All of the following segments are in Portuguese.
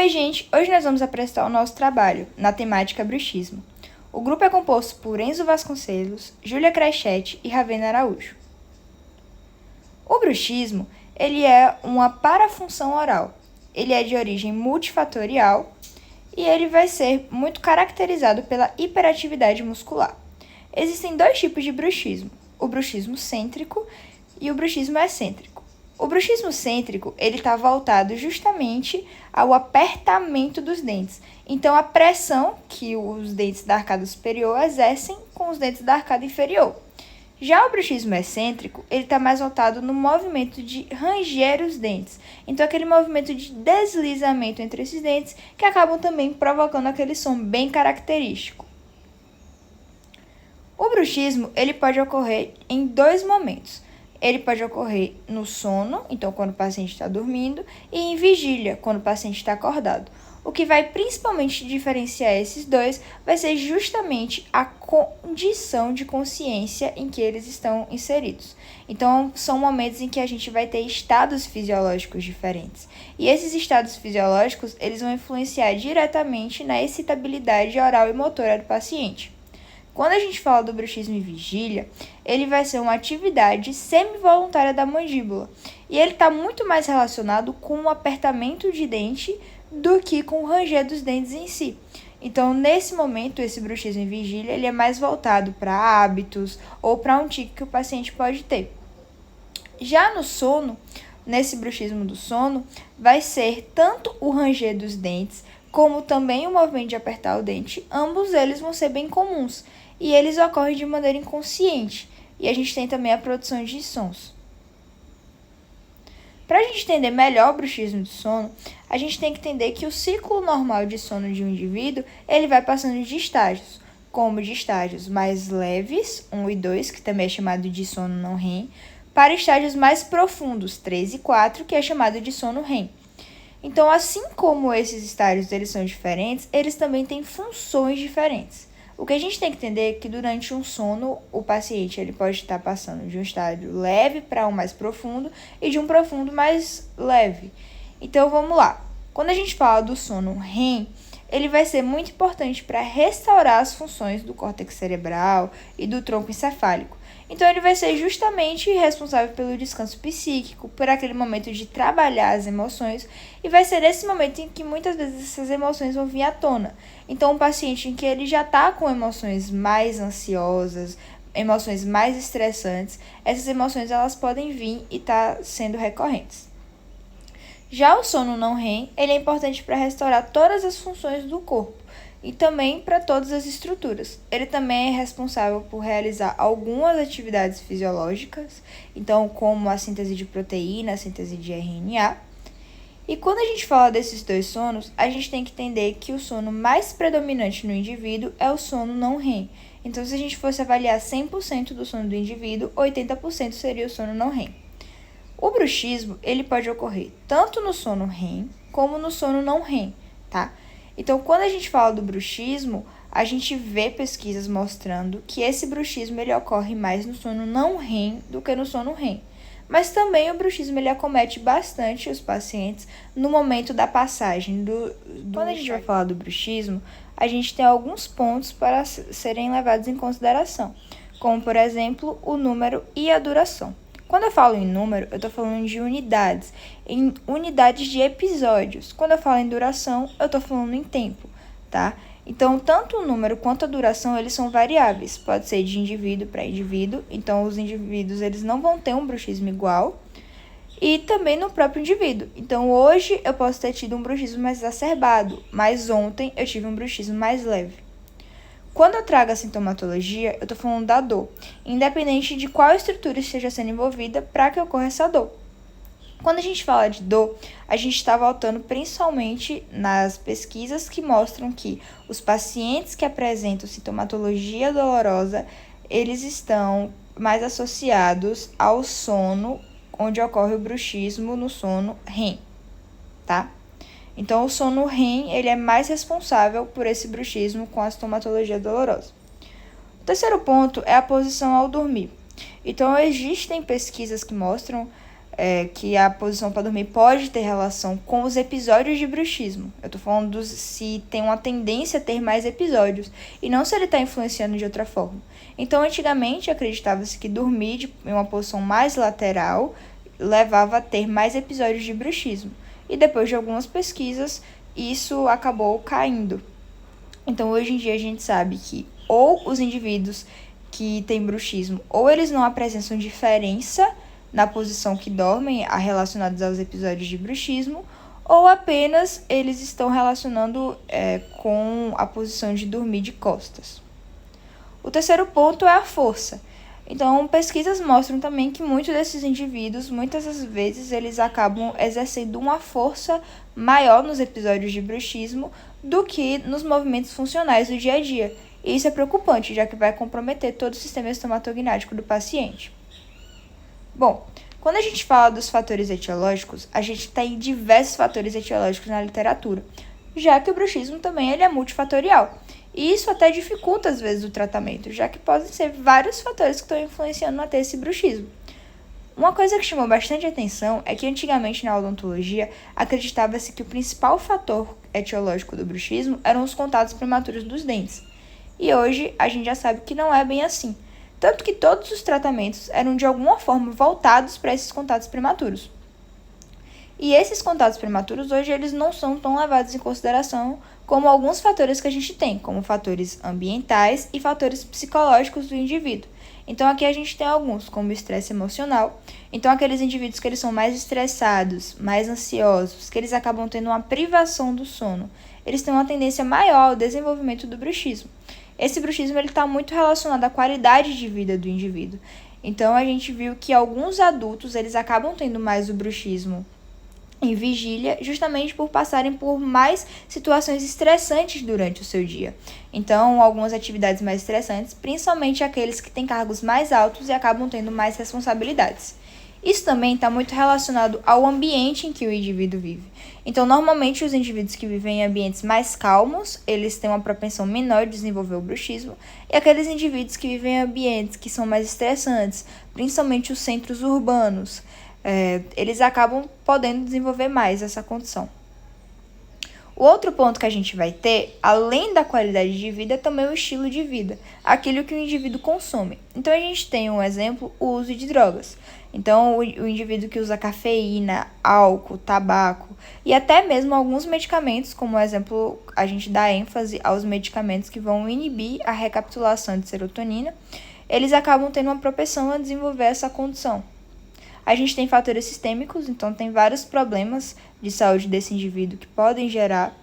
Oi, gente! Hoje nós vamos apresentar o nosso trabalho na temática bruxismo. O grupo é composto por Enzo Vasconcelos, Júlia Crachete e Ravena Araújo. O bruxismo, ele é uma parafunção oral. Ele é de origem multifatorial e ele vai ser muito caracterizado pela hiperatividade muscular. Existem dois tipos de bruxismo, o bruxismo cêntrico e o bruxismo excêntrico. O bruxismo cêntrico, ele está voltado justamente ao apertamento dos dentes. Então, a pressão que os dentes da arcada superior exercem com os dentes da arcada inferior. Já o bruxismo excêntrico, ele está mais voltado no movimento de ranger os dentes. Então, aquele movimento de deslizamento entre esses dentes que acabam também provocando aquele som bem característico. O bruxismo, ele pode ocorrer em dois momentos. Ele pode ocorrer no sono, então quando o paciente está dormindo, e em vigília, quando o paciente está acordado. O que vai principalmente diferenciar esses dois vai ser justamente a condição de consciência em que eles estão inseridos. Então, são momentos em que a gente vai ter estados fisiológicos diferentes. E esses estados fisiológicos, eles vão influenciar diretamente na excitabilidade oral e motora do paciente. Quando a gente fala do bruxismo em vigília, ele vai ser uma atividade semi-voluntária da mandíbula. E ele está muito mais relacionado com o apertamento de dente do que com o ranger dos dentes em si. Então, nesse momento, esse bruxismo em vigília, ele é mais voltado para hábitos ou para um tique que o paciente pode ter. Já no sono, nesse bruxismo do sono, vai ser tanto o ranger dos dentes, como também o movimento de apertar o dente. Ambos eles vão ser bem comuns. E eles ocorrem de maneira inconsciente. E a gente tem também a produção de sons. Para a gente entender melhor o bruxismo do sono, a gente tem que entender que o ciclo normal de sono de um indivíduo, ele vai passando de estágios, como de estágios mais leves, 1 e 2, que também é chamado de sono não REM, para estágios mais profundos, 3 e 4, que é chamado de sono REM. Então, assim como esses estágios eles são diferentes, eles também têm funções diferentes. O que a gente tem que entender é que durante um sono, o paciente ele pode estar passando de um estágio leve para um mais profundo e de um profundo mais leve. Então, vamos lá. Quando a gente fala do sono REM, ele vai ser muito importante para restaurar as funções do córtex cerebral e do tronco encefálico. Então, ele vai ser justamente responsável pelo descanso psíquico, por aquele momento de trabalhar as emoções, e vai ser nesse momento em que muitas vezes essas emoções vão vir à tona. Então, um paciente em que ele já está com emoções mais ansiosas, emoções mais estressantes, essas emoções elas podem vir e estar sendo recorrentes. Já o sono não REM, ele é importante para restaurar todas as funções do corpo e também para todas as estruturas. Ele também é responsável por realizar algumas atividades fisiológicas, então como a síntese de proteína, a síntese de RNA. E quando a gente fala desses dois sonos, a gente tem que entender que o sono mais predominante no indivíduo é o sono não REM. Então, se a gente fosse avaliar 100% do sono do indivíduo, 80% seria o sono não REM. O bruxismo, ele pode ocorrer tanto no sono REM como no sono não REM, tá? Então, quando a gente fala do bruxismo, a gente vê pesquisas mostrando que esse bruxismo ele ocorre mais no sono não REM do que no sono REM. Mas também o bruxismo ele acomete bastante os pacientes no momento da passagem do Quando a gente vai falar do bruxismo, a gente tem alguns pontos para serem levados em consideração, como, por exemplo, o número e a duração. Quando eu falo em número, eu estou falando de unidades, em unidades de episódios. Quando eu falo em duração, eu estou falando em tempo, tá? Então, tanto o número quanto a duração, eles são variáveis. Pode ser de indivíduo para indivíduo. Então, os indivíduos, eles não vão ter um bruxismo igual. E também no próprio indivíduo. Então, hoje eu posso ter tido um bruxismo mais exacerbado, mas ontem eu tive um bruxismo mais leve. Quando eu trago a sintomatologia, eu estou falando da dor, independente de qual estrutura esteja sendo envolvida para que ocorra essa dor. Quando a gente fala de dor, a gente está voltando principalmente nas pesquisas que mostram que os pacientes que apresentam sintomatologia dolorosa, eles estão mais associados ao sono, onde ocorre o bruxismo no sono REM, tá? Então, o sono REM, ele é mais responsável por esse bruxismo com a sintomatologia dolorosa. O terceiro ponto é a posição ao dormir. Então, existem pesquisas que mostram que a posição para dormir pode ter relação com os episódios de bruxismo. Eu tô falando se tem uma tendência a ter mais episódios, e não se ele está influenciando de outra forma. Então, antigamente, acreditava-se que dormir em uma posição mais lateral levava a ter mais episódios de bruxismo. E depois de algumas pesquisas, isso acabou caindo. Então, hoje em dia, a gente sabe que ou os indivíduos que têm bruxismo, ou eles não apresentam diferença na posição que dormem relacionados aos episódios de bruxismo, ou apenas eles estão relacionando com a posição de dormir de costas. O terceiro ponto é a força. Então, pesquisas mostram também que muitos desses indivíduos, muitas das vezes, eles acabam exercendo uma força maior nos episódios de bruxismo do que nos movimentos funcionais do dia a dia. E isso é preocupante, já que vai comprometer todo o sistema estomatognático do paciente. Bom, quando a gente fala dos fatores etiológicos, a gente tem diversos fatores etiológicos na literatura, já que o bruxismo também ele é multifatorial. E isso até dificulta, às vezes, o tratamento, já que podem ser vários fatores que estão influenciando a ter esse bruxismo. Uma coisa que chamou bastante atenção é que antigamente na odontologia acreditava-se que o principal fator etiológico do bruxismo eram os contatos prematuros dos dentes. E hoje a gente já sabe que não é bem assim. Tanto que todos os tratamentos eram de alguma forma voltados para esses contatos prematuros. E esses contatos prematuros hoje eles não são tão levados em consideração como alguns fatores que a gente tem, como fatores ambientais e fatores psicológicos do indivíduo. Então aqui a gente tem alguns, como o estresse emocional. Então aqueles indivíduos que eles são mais estressados, mais ansiosos, que eles acabam tendo uma privação do sono, eles têm uma tendência maior ao desenvolvimento do bruxismo. Esse bruxismo está muito relacionado à qualidade de vida do indivíduo. Então, a gente viu que alguns adultos eles acabam tendo mais o bruxismo em vigília, justamente por passarem por mais situações estressantes durante o seu dia. Então, algumas atividades mais estressantes, principalmente aqueles que têm cargos mais altos e acabam tendo mais responsabilidades. Isso também está muito relacionado ao ambiente em que o indivíduo vive. Então, normalmente, os indivíduos que vivem em ambientes mais calmos, eles têm uma propensão menor de desenvolver o bruxismo, e aqueles indivíduos que vivem em ambientes que são mais estressantes, principalmente os centros urbanos, eles acabam podendo desenvolver mais essa condição. O outro ponto que a gente vai ter, além da qualidade de vida, é também o estilo de vida, aquilo que o indivíduo consome. Então, a gente tem um exemplo, o uso de drogas. Então, o indivíduo que usa cafeína, álcool, tabaco e até mesmo alguns medicamentos, como exemplo, a gente dá ênfase aos medicamentos que vão inibir a recapitulação de serotonina, eles acabam tendo uma propensão a desenvolver essa condição. A gente tem fatores sistêmicos, então tem vários problemas de saúde desse indivíduo que podem gerar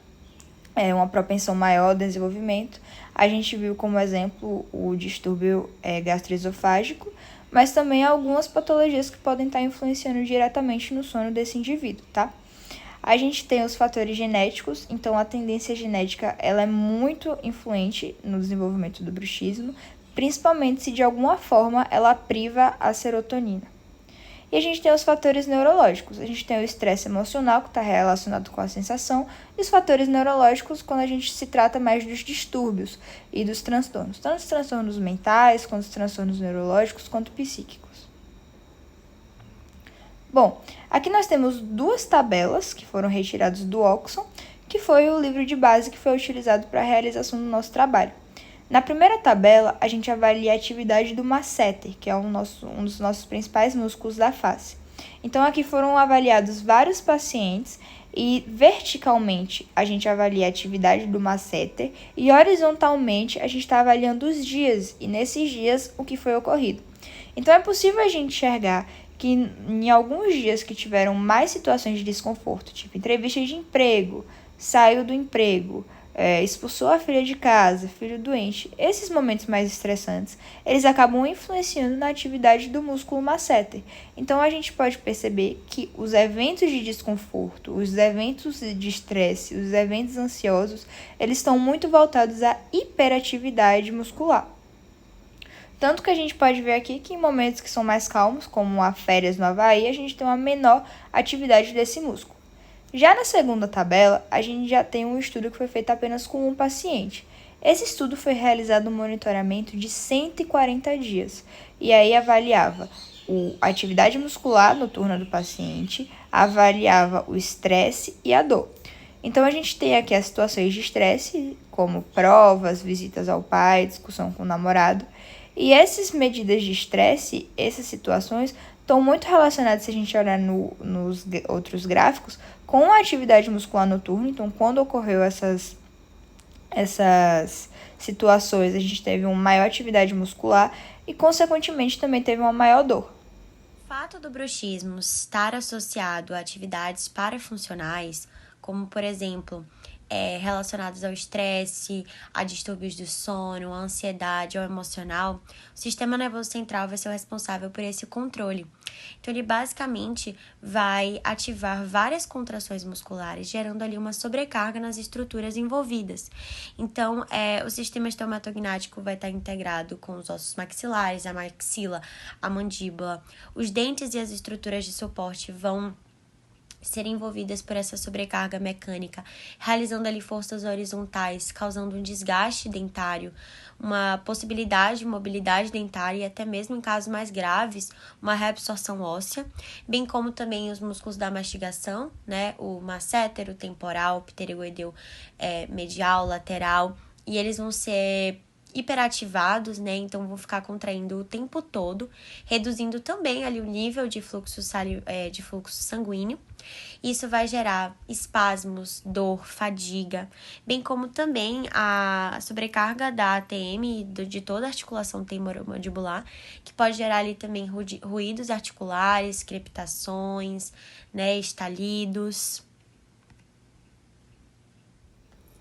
uma propensão maior ao desenvolvimento. A gente viu como exemplo o distúrbio gastroesofágico, mas também algumas patologias que podem estar influenciando diretamente no sono desse indivíduo, tá? A gente tem os fatores genéticos, então a tendência genética ela é muito influente no desenvolvimento do bruxismo, principalmente se de alguma forma ela priva a serotonina. E a gente tem os fatores neurológicos. A gente tem o estresse emocional, que está relacionado com a sensação, e os fatores neurológicos quando a gente se trata mais dos distúrbios e dos transtornos. Tanto os transtornos mentais, quanto os transtornos neurológicos, quanto psíquicos. Bom, aqui nós temos duas tabelas que foram retiradas do Oxon, que foi o livro de base que foi utilizado para a realização do nosso trabalho. Na primeira tabela, a gente avalia a atividade do masseter, que é um dos nossos principais músculos da face. Então, aqui foram avaliados vários pacientes e verticalmente a gente avalia a atividade do masseter e horizontalmente a gente está avaliando os dias e nesses dias o que foi ocorrido. Então, é possível a gente enxergar que em alguns dias que tiveram mais situações de desconforto, tipo entrevista de emprego, saiu do emprego, expulsou a filha de casa, filho doente, esses momentos mais estressantes, eles acabam influenciando na atividade do músculo masseter. Então, a gente pode perceber que os eventos de desconforto, os eventos de estresse, os eventos ansiosos, eles estão muito voltados à hiperatividade muscular. Tanto que a gente pode ver aqui que em momentos que são mais calmos, como a férias no Havaí, a gente tem uma menor atividade desse músculo. Já na segunda tabela, a gente já tem um estudo que foi feito apenas com um paciente. Esse estudo foi realizado no monitoramento de 140 dias, e aí avaliava a atividade muscular noturna do paciente, avaliava o estresse e a dor. Então, a gente tem aqui as situações de estresse, como provas, visitas ao pai, discussão com o namorado. E essas medidas de estresse, essas situações, estão muito relacionadas, se a gente olhar nos outros gráficos, com a atividade muscular noturna. Então, quando ocorreu essas situações, a gente teve uma maior atividade muscular e, consequentemente, também teve uma maior dor. O fato do bruxismo estar associado a atividades parafuncionais, como, por exemplo, relacionados ao estresse, a distúrbios do sono, a ansiedade ou emocional, o sistema nervoso central vai ser o responsável por esse controle. Então, ele basicamente vai ativar várias contrações musculares, gerando ali uma sobrecarga nas estruturas envolvidas. Então, o sistema estomatognático vai estar integrado com os ossos maxilares, a maxila, a mandíbula, os dentes e as estruturas de suporte vão serem envolvidas por essa sobrecarga mecânica, realizando ali forças horizontais, causando um desgaste dentário, uma possibilidade de mobilidade dentária e até mesmo em casos mais graves, uma reabsorção óssea, bem como também os músculos da mastigação, né, o masséter, o temporal, o pterygoideu medial, lateral, e eles vão ser hiperativados, né? Então vão ficar contraindo o tempo todo, reduzindo também ali o nível de fluxo sanguíneo. Isso vai gerar espasmos, dor, fadiga, bem como também a sobrecarga da ATM de toda a articulação temporomandibular, que pode gerar ali também ruídos articulares, crepitações, né, estalidos.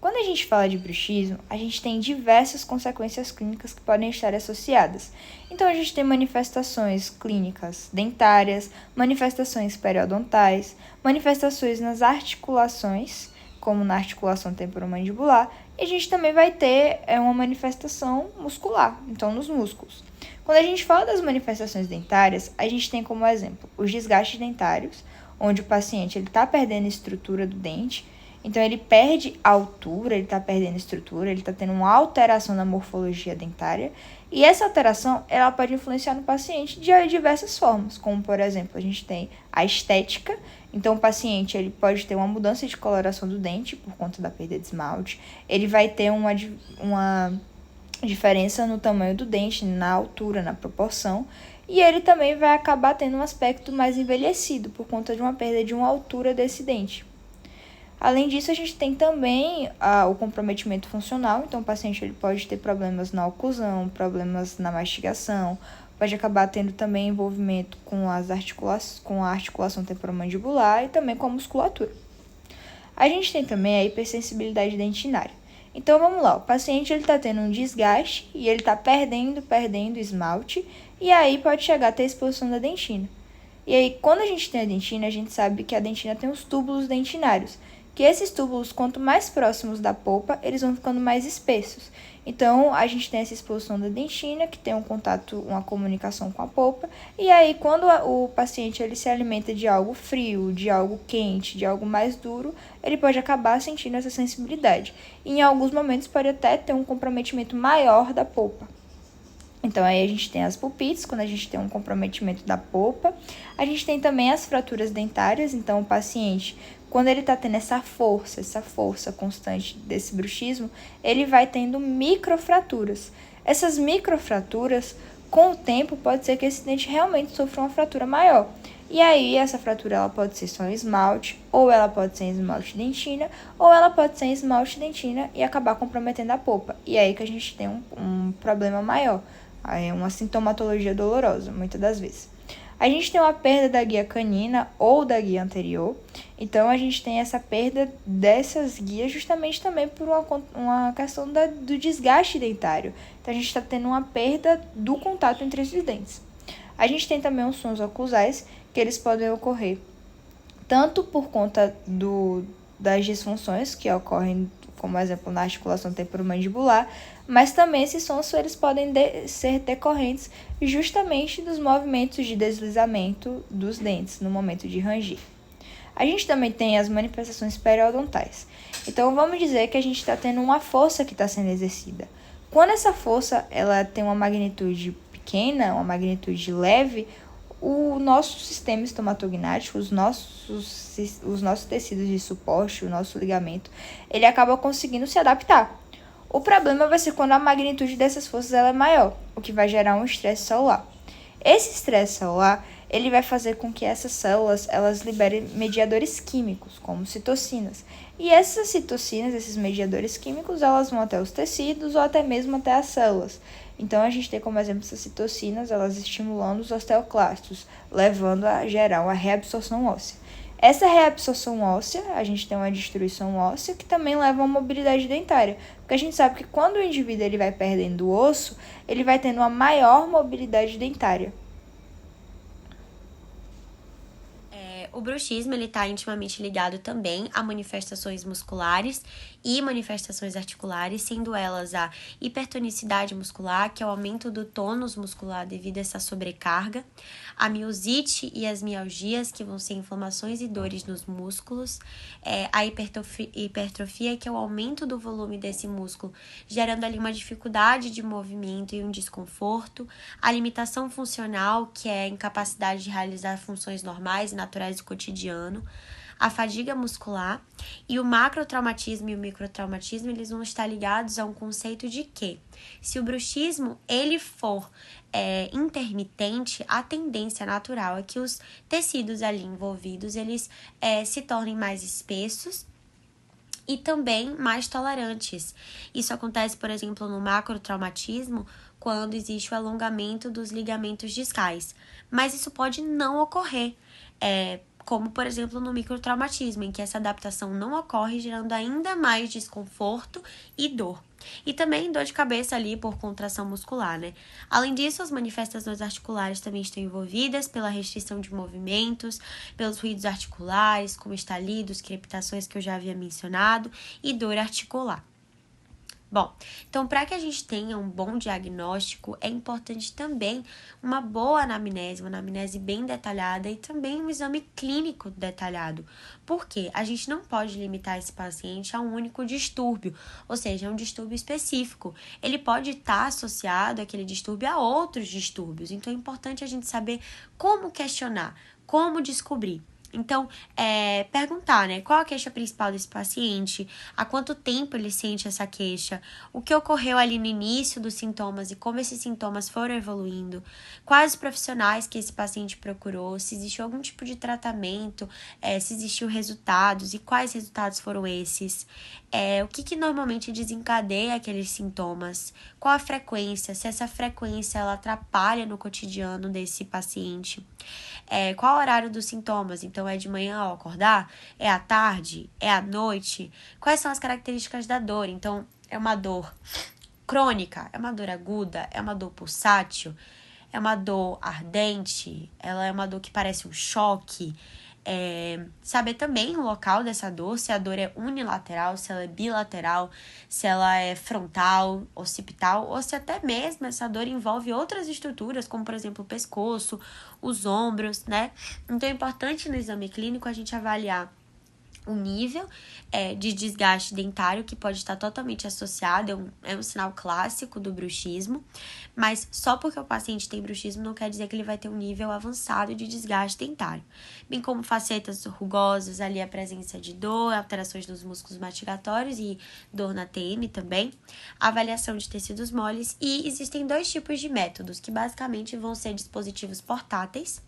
Quando a gente fala de bruxismo, a gente tem diversas consequências clínicas que podem estar associadas. Então, a gente tem manifestações clínicas dentárias, manifestações periodontais, manifestações nas articulações, como na articulação temporomandibular, e a gente também vai ter uma manifestação muscular, então nos músculos. Quando a gente fala das manifestações dentárias, a gente tem como exemplo os desgastes dentários, onde o paciente está perdendo a estrutura do dente. Então, ele perde altura, ele está perdendo estrutura, ele está tendo uma alteração na morfologia dentária. E essa alteração, ela pode influenciar no paciente de diversas formas, como, por exemplo, a gente tem a estética. Então, o paciente ele pode ter uma mudança de coloração do dente por conta da perda de esmalte. Ele vai ter uma diferença no tamanho do dente, na altura, na proporção. E ele também vai acabar tendo um aspecto mais envelhecido por conta de uma perda de uma altura desse dente. Além disso, a gente tem também o comprometimento funcional. Então, o paciente ele pode ter problemas na oclusão, problemas na mastigação, pode acabar tendo também envolvimento com com a articulação temporomandibular e também com a musculatura. A gente tem também a hipersensibilidade dentinária. Então, vamos lá, o paciente está tendo um desgaste e ele está perdendo esmalte, e aí pode chegar a ter exposição da dentina. E aí, quando a gente tem a dentina, a gente sabe que a dentina tem os túbulos dentinários, que esses túbulos, quanto mais próximos da polpa, eles vão ficando mais espessos. Então, a gente tem essa exposição da dentina, que tem um contato, uma comunicação com a polpa, e aí, quando o paciente ele se alimenta de algo frio, de algo quente, de algo mais duro, ele pode acabar sentindo essa sensibilidade. E, em alguns momentos, pode até ter um comprometimento maior da polpa. Então, aí a gente tem as pulpites, quando a gente tem um comprometimento da polpa. A gente tem também as fraturas dentárias. Então, o paciente, quando ele está tendo essa força constante desse bruxismo, ele vai tendo microfraturas. Essas microfraturas, com o tempo, pode ser que esse dente realmente sofra uma fratura maior. E aí, essa fratura ela pode ser só em esmalte, ou ela pode ser em esmalte dentina, ou ela pode ser em esmalte dentina e acabar comprometendo a polpa. E aí que a gente tem um problema maior. É uma sintomatologia dolorosa, muitas das vezes. A gente tem uma perda da guia canina ou da guia anterior. Então, a gente tem essa perda dessas guias justamente também por uma questão do desgaste dentário. Então, a gente está tendo uma perda do contato entre esses dentes. A gente tem também os sons oclusais, que eles podem ocorrer tanto por conta das disfunções que ocorrem, como exemplo, na articulação temporomandibular, mas também esses sons eles podem ser decorrentes justamente dos movimentos de deslizamento dos dentes no momento de ranger. A gente também tem as manifestações periodontais. Então, vamos dizer que a gente está tendo uma força que está sendo exercida. Quando essa força ela tem uma magnitude pequena, uma magnitude leve, o nosso sistema estomatognático, os nossos tecidos de suporte, o nosso ligamento, ele acaba conseguindo se adaptar. O problema vai ser quando a magnitude dessas forças ela é maior, o que vai gerar um estresse celular. Esse estresse celular, ele vai fazer com que essas células, elas liberem mediadores químicos, como citocinas. E essas citocinas, esses mediadores químicos, elas vão até os tecidos ou até mesmo até as células. Então, a gente tem como exemplo essas citocinas, elas estimulando os osteoclastos, levando a gerar uma reabsorção óssea. Essa reabsorção óssea, a gente tem uma destruição óssea que também leva a uma mobilidade dentária. Porque a gente sabe que quando o indivíduo ele vai perdendo o osso, ele vai tendo uma maior mobilidade dentária. O bruxismo está intimamente ligado também a manifestações musculares e manifestações articulares, sendo elas a hipertonicidade muscular, que é o aumento do tônus muscular devido a essa sobrecarga, a miosite e as mialgias, que vão ser inflamações e dores nos músculos, a hipertrofia, que é o aumento do volume desse músculo, gerando ali uma dificuldade de movimento e um desconforto, a limitação funcional, que é a incapacidade de realizar funções normais e naturais do cotidiano, a fadiga muscular, e o macrotraumatismo e o microtraumatismo, eles vão estar ligados a um conceito de que, se o bruxismo ele for intermitente, a tendência natural é que os tecidos ali envolvidos, eles se tornem mais espessos e também mais tolerantes. Isso acontece, por exemplo, no macrotraumatismo, quando existe o alongamento dos ligamentos discais. Mas isso pode não ocorrer, como, por exemplo, no microtraumatismo, em que essa adaptação não ocorre, gerando ainda mais desconforto e dor. E também dor de cabeça ali por contração muscular, né? Além disso, as manifestações articulares também estão envolvidas pela restrição de movimentos, pelos ruídos articulares, como estalidos, crepitações que eu já havia mencionado, e dor articular. Bom, então para que a gente tenha um bom diagnóstico, é importante também uma boa anamnese, uma anamnese bem detalhada e também um exame clínico detalhado. Por quê? A gente não pode limitar esse paciente a um único distúrbio, ou seja, a um distúrbio específico. Ele pode estar associado, aquele distúrbio, a outros distúrbios. Então é importante a gente saber como questionar, como descobrir. Então, perguntar, né? Qual a queixa principal desse paciente? Há quanto tempo ele sente essa queixa? O que ocorreu ali no início dos sintomas e como esses sintomas foram evoluindo? Quais os profissionais que esse paciente procurou? Se existiu algum tipo de tratamento? Se existiu resultados e quais resultados foram esses? O que normalmente desencadeia aqueles sintomas? Qual a frequência? Se essa frequência ela atrapalha no cotidiano desse paciente? Qual o horário dos sintomas? Então, é de manhã ao acordar? É à tarde? É à noite? Quais são as características da dor? Então, é uma dor crônica? É uma dor aguda? É uma dor pulsátil? É uma dor ardente? Ela é uma dor que parece um choque? Saber também o local dessa dor, se a dor é unilateral, se ela é bilateral, se ela é frontal, occipital, ou se até mesmo essa dor envolve outras estruturas, como por exemplo o pescoço, os ombros, né? Então é importante no exame clínico a gente avaliar o nível de desgaste dentário, que pode estar totalmente associado, é um sinal clássico do bruxismo, mas só porque o paciente tem bruxismo não quer dizer que ele vai ter um nível avançado de desgaste dentário, bem como facetas rugosas, ali a presença de dor, alterações nos músculos mastigatórios e dor na TM também, avaliação de tecidos moles, e existem dois tipos de métodos, que basicamente vão ser dispositivos portáteis,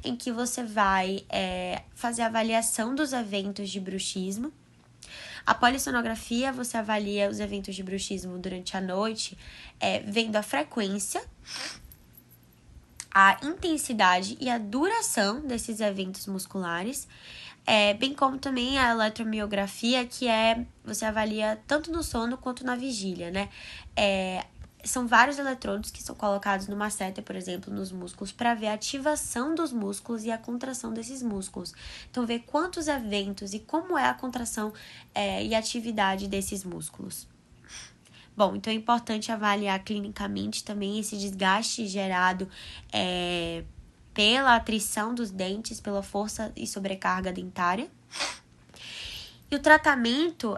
em que você vai fazer a avaliação dos eventos de bruxismo. A polissonografia, você avalia os eventos de bruxismo durante a noite, vendo a frequência, a intensidade e a duração desses eventos musculares, bem como também a eletromiografia, que você avalia tanto no sono quanto na vigília, né? São vários eletrodos que são colocados numa seta, por exemplo, nos músculos, para ver a ativação dos músculos e a contração desses músculos. Então, ver quantos eventos e como é a contração e atividade desses músculos. Bom, então é importante avaliar clinicamente também esse desgaste gerado pela atrição dos dentes, pela força e sobrecarga dentária. E o tratamento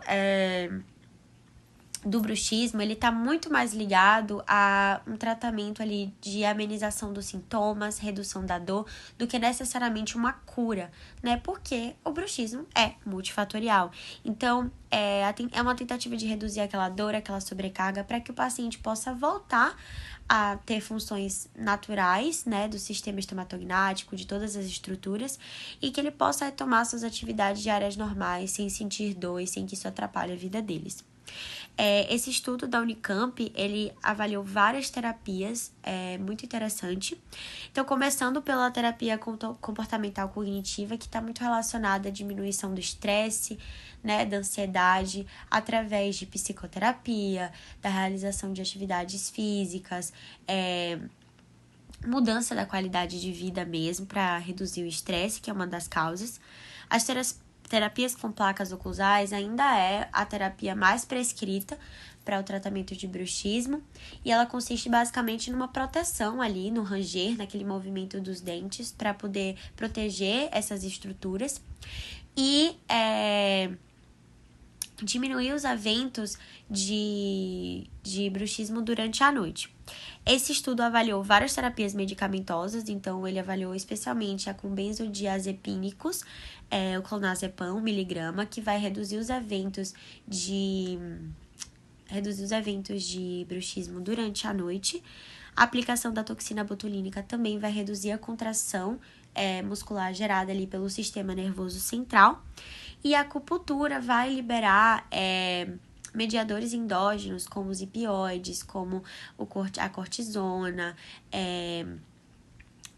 do bruxismo, ele tá muito mais ligado a um tratamento ali de amenização dos sintomas, redução da dor, do que necessariamente uma cura, né? Porque o bruxismo é multifatorial. Então, é uma tentativa de reduzir aquela dor, aquela sobrecarga, para que o paciente possa voltar a ter funções naturais, né, do sistema estomatognático, de todas as estruturas, e que ele possa retomar suas atividades diárias normais, sem sentir dor e sem que isso atrapalhe a vida deles. Esse estudo da Unicamp, ele avaliou várias terapias, muito interessante. Então, começando pela terapia comportamental cognitiva, que está muito relacionada à diminuição do estresse, né, da ansiedade, através de psicoterapia, da realização de atividades físicas, mudança da qualidade de vida mesmo, para reduzir o estresse, que é uma das causas. As terapias com placas oclusais ainda é a terapia mais prescrita para o tratamento de bruxismo, e ela consiste basicamente numa proteção ali, no ranger, naquele movimento dos dentes, para poder proteger essas estruturas e diminuir os eventos de bruxismo durante a noite. Esse estudo avaliou várias terapias medicamentosas, então ele avaliou especialmente a com benzodiazepínicos, o clonazepam, 1 mg, que vai reduzir os eventos de bruxismo durante a noite. A aplicação da toxina botulínica também vai reduzir a contração muscular gerada ali pelo sistema nervoso central. E a acupuntura vai liberar mediadores endógenos, como os opioides, como a cortisona,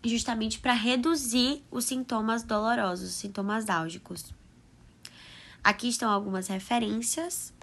justamente para reduzir os sintomas dolorosos, os sintomas álgicos. Aqui estão algumas referências.